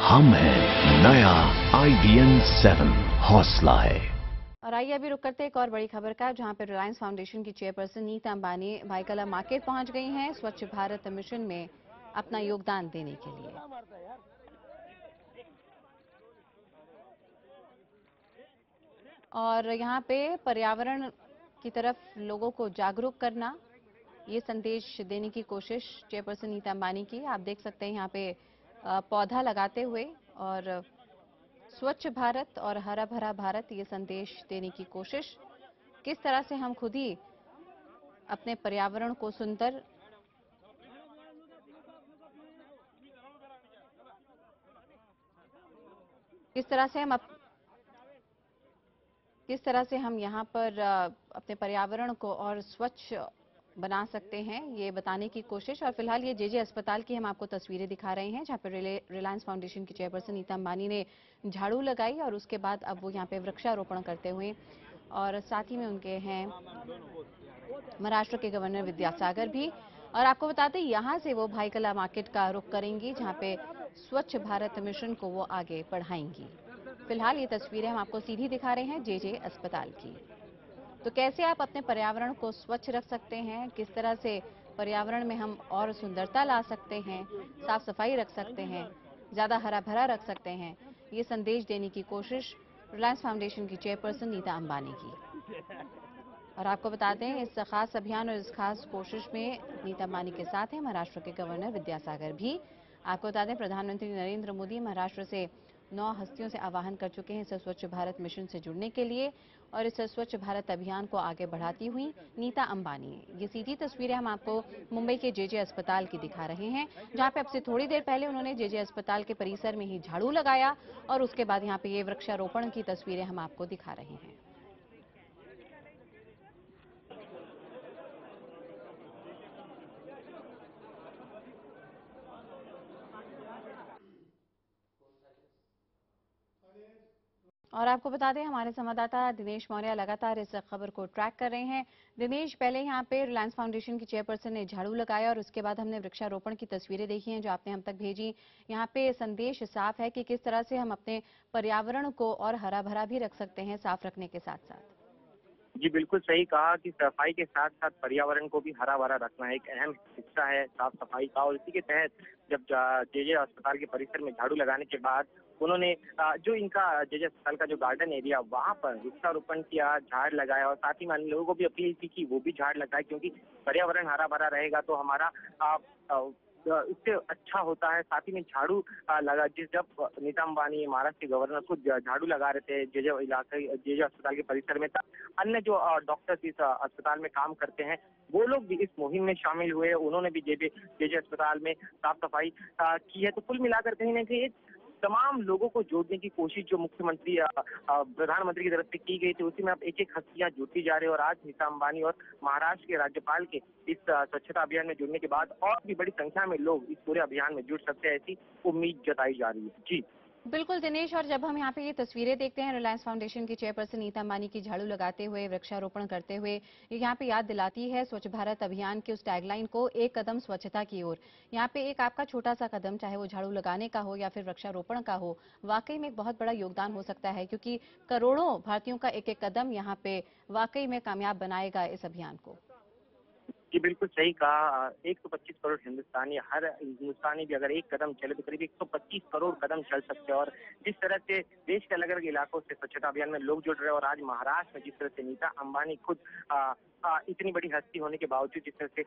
हम हैं नया IBM 7, हौसला है। और आइए अभी रुक करते एक और बड़ी खबर का, जहां पर रिलायंस फाउंडेशन की चेयरपर्सन नीता अंबानी भाईकला मार्केट पहुंच गई हैं स्वच्छ भारत मिशन में अपना योगदान देने के लिए। और यहां पे पर्यावरण की तरफ लोगों को जागरूक करना, ये संदेश देने की कोशिश चेयरपर्सन नीता अंबानी की। आप देख सकते हैं यहाँ पे पौधा लगाते हुए और स्वच्छ भारत और हरा भरा भारत, ये संदेश देने की कोशिश। किस तरह से हम खुद ही अपने पर्यावरण को सुंदर किस तरह से हम यहाँ पर अपने पर्यावरण को और स्वच्छ बना सकते हैं, ये बताने की कोशिश। और फिलहाल ये जेजे अस्पताल की हम आपको तस्वीरें दिखा रहे हैं, जहाँ पर रिलायंस फाउंडेशन की चेयरपर्सन नीता अंबानी ने झाड़ू लगाई और उसके बाद अब वो यहाँ पे वृक्षारोपण करते हुए, और साथ ही में उनके हैं महाराष्ट्र के गवर्नर विद्यासागर भी। और आपको बताते हैं यहाँ से वो भाईकला मार्केट का रुख करेंगी, जहाँ पे स्वच्छ भारत मिशन को वो आगे बढ़ाएंगी। फिलहाल ये तस्वीरें हम आपको सीधी दिखा रहे हैं जेजे अस्पताल की। तो कैसे आप अपने पर्यावरण को स्वच्छ रख सकते हैं, किस तरह से पर्यावरण में हम और सुंदरता ला सकते हैं, साफ सफाई रख सकते हैं, ज्यादा हरा भरा रख सकते हैं, ये संदेश देने की कोशिश रिलायंस फाउंडेशन की चेयरपर्सन नीता अंबानी की। और आपको बता दें, इस खास अभियान और इस खास कोशिश में नीता अंबानी के साथ हैं महाराष्ट्र के गवर्नर विद्यासागर भी। आपको बता दें, प्रधानमंत्री नरेंद्र मोदी महाराष्ट्र से 9 हस्तियों से आह्वान कर चुके हैं इस स्वच्छ भारत मिशन से जुड़ने के लिए। और इस स्वच्छ भारत अभियान को आगे बढ़ाती हुई नीता अंबानी, ये सीधी तस्वीरें हम आपको मुंबई के जेजे अस्पताल की दिखा रहे हैं, जहां पे अब से थोड़ी देर पहले उन्होंने जेजे अस्पताल के परिसर में ही झाड़ू लगाया और उसके बाद यहाँ पे ये वृक्षारोपण की तस्वीरें हम आपको दिखा रहे हैं। और आपको बता दें, हमारे संवाददाता दिनेश मौर्य लगातार इस खबर को ट्रैक कर रहे हैं। दिनेश, पहले यहाँ पे रिलायंस फाउंडेशन की चेयरपर्सन ने झाड़ू लगाया और उसके बाद हमने वृक्षारोपण की तस्वीरें देखी हैं जो आपने हम तक भेजी। यहाँ पे संदेश साफ है कि किस तरह से हम अपने पर्यावरण को और हरा भरा भी रख सकते हैं, साफ रखने के साथ साथ। जी बिल्कुल सही कहा कि सफाई के साथ साथ पर्यावरण को भी हरा भरा रखना एक अहम हिस्सा है साफ सफाई का। और इसी के तहत जब जेजे अस्पताल के परिसर में झाड़ू लगाने के बाद उन्होंने जो इनका जेजे अस्पताल का जो गार्डन एरिया वहां पर वृक्षारोपण किया, झाड़ लगाया और साथ ही में लोगों को भी अपील की कि वो भी झाड़ लगाए, क्योंकि पर्यावरण हरा भरा रहेगा तो हमारा इससे अच्छा होता है। साथ ही में झाड़ू लगा जब नीता अंबानी महाराष्ट्र के गवर्नर को झाड़ू लगा रहे थे जेजे इलाके जेजे अस्पताल के परिसर में, तब अन्य जो डॉक्टर्स इस अस्पताल में काम करते हैं वो लोग भी इस मुहिम में शामिल हुए। उन्होंने भी जेजे अस्पताल में साफ सफाई की है। तो कुल मिलाकर कहीं ना कहीं तमाम लोगों को जोड़ने की कोशिश जो मुख्यमंत्री प्रधानमंत्री की तरफ से की गई थी, उसी में अब एक एक हस्तियां जुड़ती जा रही है। और आज नीता अंबानी और महाराष्ट्र के राज्यपाल के इस स्वच्छता अभियान में जुड़ने के बाद और भी बड़ी संख्या में लोग इस पूरे अभियान में जुड़ सकते हैं, ऐसी उम्मीद जताई जा रही है। जी बिल्कुल दिनेश, और जब हम यहाँ पे ये तस्वीरें देखते हैं रिलायंस फाउंडेशन की चेयरपर्सन नीता अंबानी की झाड़ू लगाते हुए, वृक्षारोपण करते हुए, ये यहाँ पे याद दिलाती है स्वच्छ भारत अभियान की उस टैगलाइन को, एक कदम स्वच्छता की ओर। यहाँ पे एक आपका छोटा सा कदम, चाहे वो झाड़ू लगाने का हो या फिर वृक्षारोपण का हो, वाकई में एक बहुत बड़ा योगदान हो सकता है, क्योंकि करोड़ों भारतीयों का एक एक कदम यहाँ पे वाकई में कामयाब बनाएगा इस अभियान को। जी बिल्कुल सही कहा। 125 करोड़ हिंदुस्तानी, हर हिंदुस्तानी भी अगर एक कदम चले तो करीब 125 करोड़ कदम चल सकते हैं। और जिस तरह से देश के अलग अलग इलाकों से स्वच्छता अभियान में लोग जुड़ रहे हैं और आज महाराष्ट्र में जिस तरह से नीता अंबानी खुद इतनी बड़ी हस्ती होने के बावजूद जिस तरह से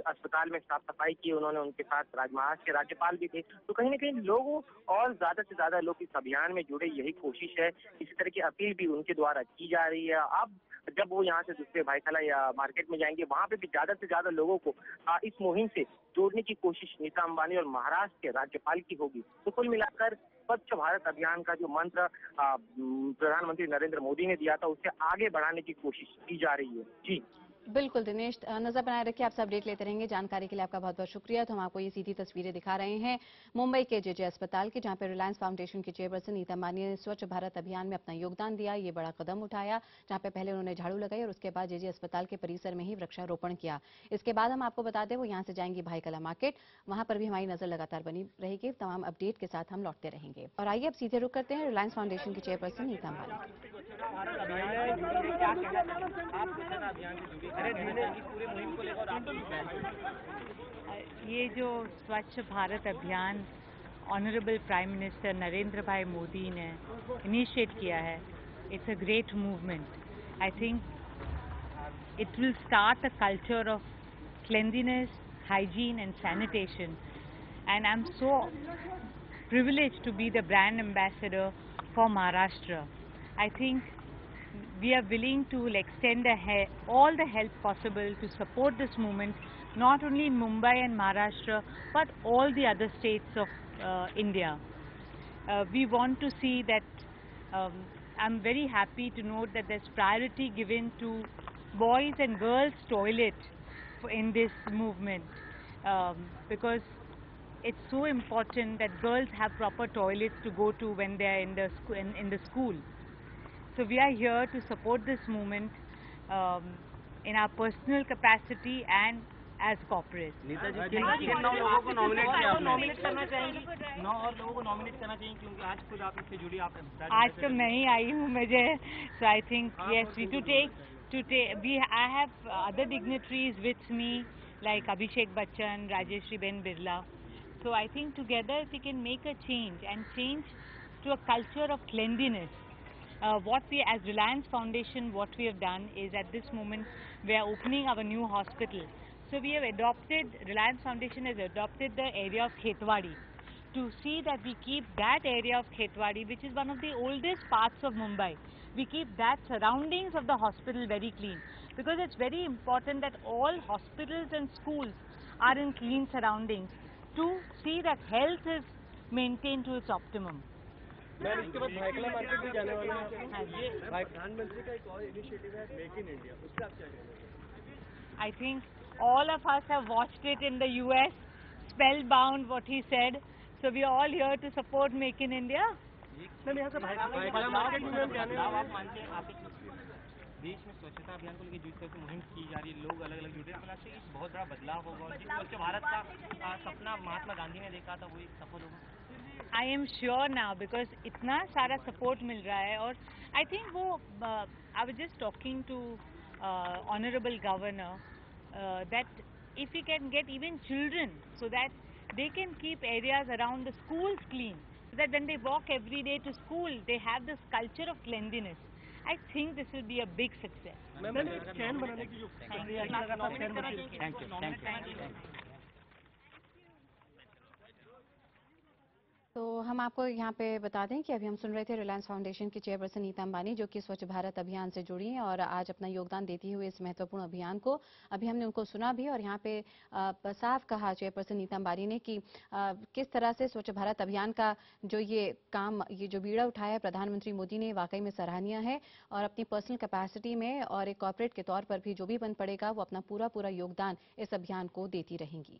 अस्पताल में साफ सफाई की, उन्होंने उनके साथ महाराष्ट्र के राज्यपाल भी थे, तो कहीं ना कहीं लोगों और ज्यादा से ज्यादा लोग इस अभियान में जुड़े, यही कोशिश है। इसी तरह की अपील भी उनके द्वारा की जा रही है। अब जब वो यहाँ से दूसरे भाईखला या मार्केट में जाएंगे, वहां पे भी ज्यादा से ज्यादा लोगों को इस मुहिम से जोड़ने की कोशिश नीता अंबानी और महाराष्ट्र के राज्यपाल की होगी। तो कुल मिलाकर स्वच्छ भारत अभियान का जो मंत्र प्रधानमंत्री नरेंद्र मोदी ने दिया था, उसे आगे बढ़ाने की कोशिश की जा रही है। जी बिल्कुल दिनेश, नजर बनाए रखिए, आपसे अपडेट लेते रहेंगे। जानकारी के लिए आपका बहुत बहुत शुक्रिया। तो हम आपको ये सीधी तस्वीरें दिखा रहे हैं मुंबई के जेजे अस्पताल की, जहां पर रिलायंस फाउंडेशन की चेयरपर्सन नीता अंबानी ने स्वच्छ भारत अभियान में अपना योगदान दिया। ये बड़ा कदम उठाया, जहां पे पहले उन्होंने झाड़ू लगाई और उसके बाद जेजे अस्पताल के परिसर में ही वृक्षारोपण किया। इसके बाद हम आपको बता दें, वो यहाँ से जाएंगी भाई कला मार्केट, वहां पर भी हमारी नजर लगातार बनी रहेगी। तमाम अपडेट के साथ हम लौटते रहेंगे। और आइए अब सीधे रुक करते हैं रिलायंस फाउंडेशन की चेयरपर्सन नीता अंबानी की। ये जो स्वच्छ भारत अभियान ऑनरेबल प्राइम मिनिस्टर नरेंद्र भाई मोदी ने इनिशिएट किया है, it's a great movement. I think it will start a culture of cleanliness, hygiene and sanitation, and I'm so privileged to be the brand ambassador for Maharashtra. I think we are willing to extend all the help possible to support this movement, not only in Mumbai and Maharashtra, but all the other states of India. We want to see that I'm very happy to note that there's priority given to boys and girls toilet in this movement, because it's so important that girls have proper toilets to go to when they are in the school. So we are here to support this movement in our personal capacity and as corporate. Neeta ji, किन 9 लोगों को nominate किया आपने? Nominate करना चाहेंगी? 9 और लोगों को नॉमिनेट करना चाहेंगी, क्योंकि आज खुद आप इससे जुड़ी, आप आज तो नहीं आई हूँ मुझे, so I think yes, I have other dignitaries with me like Abhishek Bachchan, Rajeshri Ben Birla. So I think together we can make a change and change to a culture of cleanliness. What we as Reliance Foundation, what we have done is at this moment we are opening our new hospital. So we have Reliance Foundation has adopted the area of Khetwadi to see that we keep that area of Khetwadi, which is one of the oldest parts of Mumbai. We keep that surroundings of the hospital very clean, because it's very important that all hospitals and schools are in clean surroundings to see that health is maintained to its optimum. Ma'am, इसके बाद Byculla market भी जाने वाले हैं आप? ये प्रधानमंत्री का एक और इनिशिएटिव है मेक इन इंडिया, उस पर आप क्या कहेंगे? I think all of us have watched it in the US, spellbound what he said. So we are all here to support Make in India. Ma'am, यहाँ से भाईकला मार्केट भी ma'am जाने वाले हैं? आप मानते हैं आप देश में स्वच्छता अभियान को लेकर जिस तरह से मुहिम की जा रही है, लोग अलग अलग जुटे हैं, लगता है कि बहुत बड़ा बदलाव होगा और जिस स्वच्छ भारत का सपना महात्मा गांधी ने देखा था वही सफल होगा? I am sure now, because इतना सारा support मिल रहा है, और I think वो I was just talking to Honorable Governor that if we can get even children so that they can keep areas around the schools clean, so that when they walk every day to school, they have this culture of cleanliness. I think this will be a big success. Thank you. तो हम आपको यहाँ पे बता दें कि अभी हम सुन रहे थे रिलायंस फाउंडेशन की चेयरपर्सन नीता अंबानी, जो कि स्वच्छ भारत अभियान से जुड़ी हैं और आज अपना योगदान देती हुए इस महत्वपूर्ण अभियान को अभी हमने उनको सुना भी। और यहाँ पे साफ कहा चेयरपर्सन नीता अंबानी ने कि किस तरह से स्वच्छ भारत अभियान का जो ये काम, ये जो बीड़ा उठाया है प्रधानमंत्री मोदी ने, वाकई में सराहनीय है। और अपनी पर्सनल कैपेसिटी में और एक कॉर्पोरेट के तौर पर भी जो भी बन पड़ेगा वो अपना पूरा योगदान इस अभियान को देती रहेंगी।